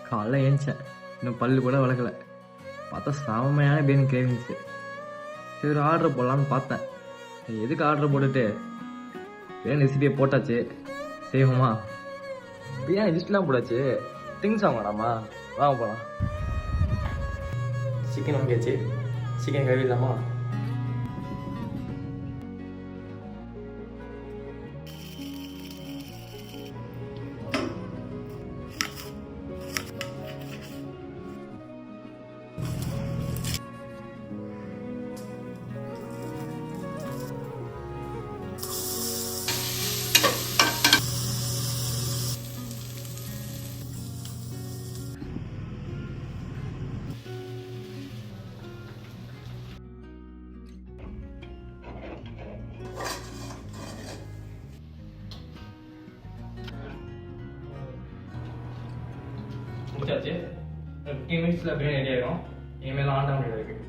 காலைல ஏந்திச்சேன், இன்னும் பல்லு கூட விளக்கல. பார்த்தா செமையான பிரியாணி கிரேவிங்ஸு. சரி ஆர்டர் போடலான்னு பார்த்தேன். எதுக்கு ஆர்டர் போட்டுட்டு பிரியாணி ரெசிபியை போட்டாச்சு, செய்வோமா? பிரியாணி லிஸ்ட்லாம் போட்டாச்சு, திங்ஸ் வாங்கலாமா? வாங்க போகலாம். சிக்கன் வாங்கியாச்சு, சிக்கன் கறி இல்லாமா? முடிச்சாச்சு. 15 மினிட்ஸில் பிரியாணி ரெடி ஆகிடும். இனிமேல் ஆன் பண்ண வேண்டியது இருக்குது.